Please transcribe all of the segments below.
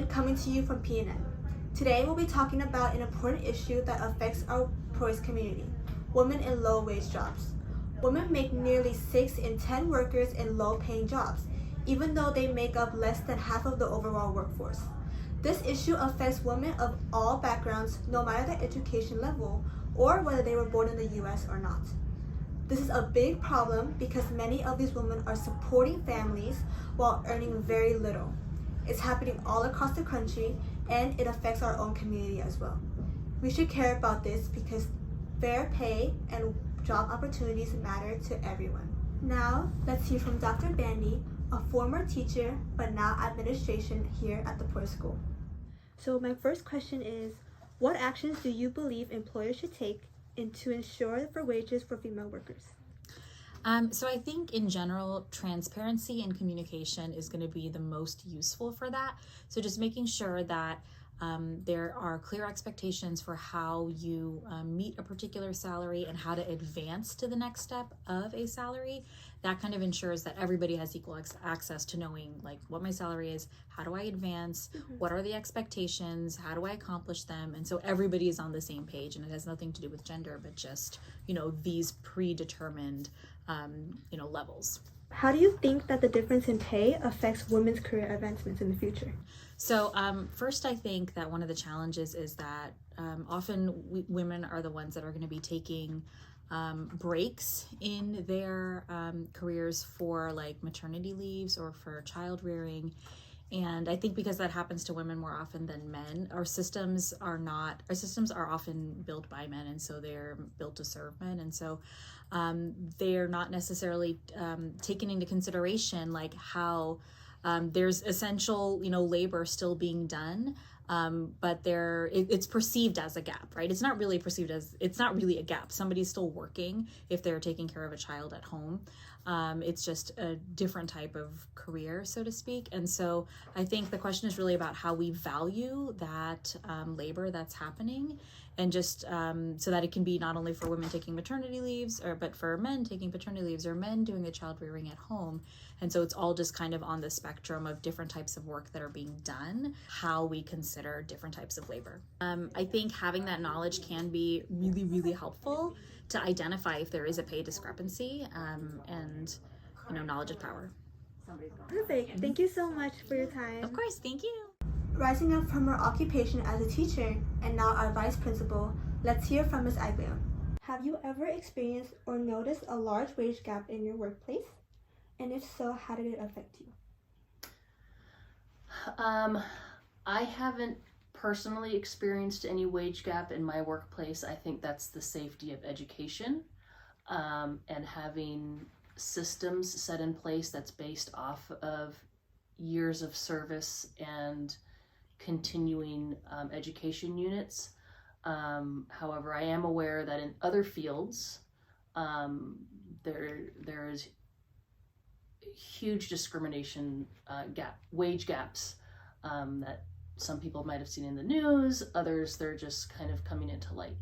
coming to you from PNN. Today we'll be talking about an important issue that affects our poorest community, women in low-wage jobs. Women make nearly 6 in 10 workers in low-paying jobs, even though they make up less than half of the overall workforce. This issue affects women of all backgrounds, no matter their education level or whether they were born in the US or not. This is a big problem because many of these women are supporting families while earning very little. It's happening all across the country and it affects our own community as well. We should care about this because fair pay and job opportunities matter to everyone. Now, let's hear from Dr. Bandy, a former teacher but now administration here at the Poor School. So my first question is, what actions do you believe employers should take to ensure for wages for female workers? So I think in general, transparency and communication is going to be the most useful for that. So just making sure that there are clear expectations for how you meet a particular salary and how to advance to the next step of a salary. That kind of ensures that everybody has equal access to knowing like what my salary is, how do I advance, what are the expectations, how do I accomplish them, and so everybody is on the same page, and it has nothing to do with gender, but just, these predetermined, levels. How do you think that the difference in pay affects women's career advancements in the future? So first, I think that one of the challenges is that often women are the ones that are going to be taking breaks in their careers for like maternity leaves or for child rearing. And I think because that happens to women more often than men, our systems are often built by men, and so they're built to serve men, and so they're not necessarily taken into consideration like how there's essential labor still being done, but it's perceived as a gap, right? It's not really a gap. Somebody's still working if they're taking care of a child at home. It's just a different type of career, so to speak. And so I think the question is really about how we value that labor that's happening, and just so that it can be not only for women taking maternity leaves, but for men taking paternity leaves, or men doing the child rearing at home. And so it's all just kind of on the spectrum of different types of work that are being done, how we consider different types of labor. I think having that knowledge can be really, really helpful to identify if there is a pay discrepancy, and knowledge is power. Perfect. Thank you so much for your time. Of course, thank you. Rising up from her occupation as a teacher and now our vice principal, let's hear from Ms. Aguilera. Have you ever experienced or noticed a large wage gap in your workplace? And if so, how did it affect you? I haven't personally experienced any wage gap in my workplace. I think that's the safety of education, and having systems set in place that's based off of years of service and continuing education units. However, I am aware that in other fields, there is huge discrimination, wage gaps that some people might have seen in the news, others they're just kind of coming into light.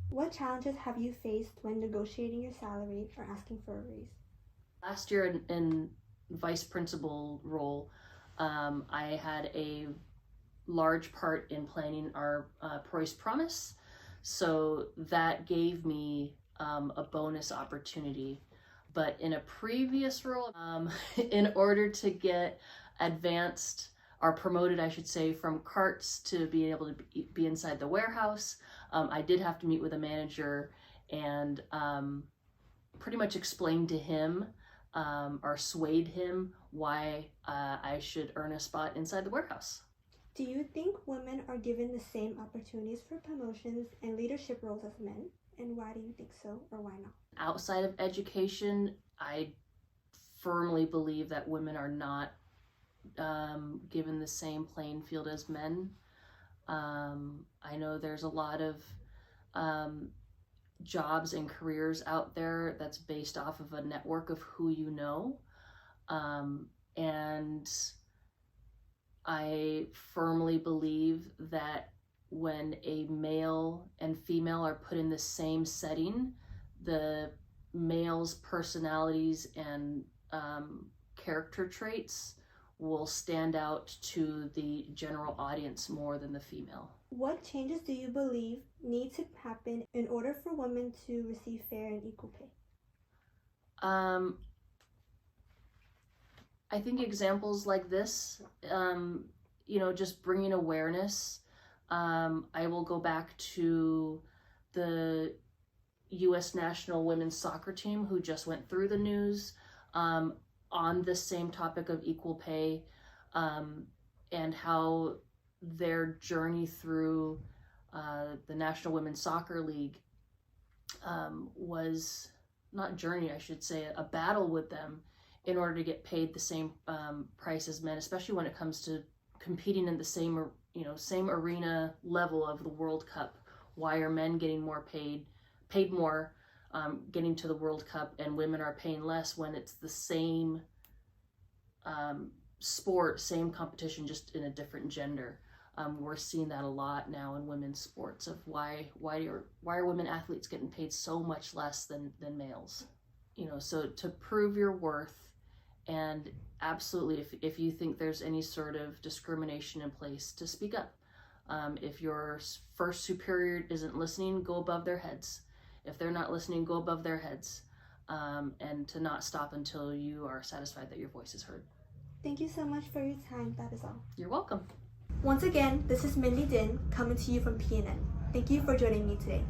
What challenges have you faced when negotiating your salary or asking for a raise? Last year in vice principal role, I had a large part in planning our Preuss Promise, so that gave me a bonus opportunity. But in a previous role, in order to get advanced or promoted, I should say, from carts to being able to be inside the warehouse, I did have to meet with a manager and pretty much explain to him or swayed him why I should earn a spot inside the warehouse. Do you think women are given the same opportunities for promotions and leadership roles as men? And why do you think so, or why not? Outside of education, I firmly believe that women are not given the same playing field as men. I know there's a lot of jobs and careers out there that's based off of a network of who you know. And I firmly believe that when a male and female are put in the same setting, the male's personalities and character traits will stand out to the general audience more than the female. What changes do you believe need to happen in order for women to receive fair and equal pay? I think examples like this, just bringing awareness. I will go back to the U.S. national women's soccer team who just went through the news on this same topic of equal pay, and how their journey through the National Women's Soccer League was, not journey, I should say, a battle with them in order to get paid the same price as men, especially when it comes to competing in the same arena level of the World Cup. Why are men getting more paid more, getting to the World Cup, and women are paying less when it's the same sport, same competition, just in a different gender? We're seeing that a lot now in women's sports, of why are women athletes getting paid so much less than males? So to prove your worth, and absolutely, if you think there's any sort of discrimination in place, to speak up. If your first superior isn't listening, go above their heads. If they're not listening, go above their heads, and to not stop until you are satisfied that your voice is heard. Thank you so much for your time. That is all. You're welcome. Once again, this is Mindy Din coming to you from PNN. Thank you for joining me today.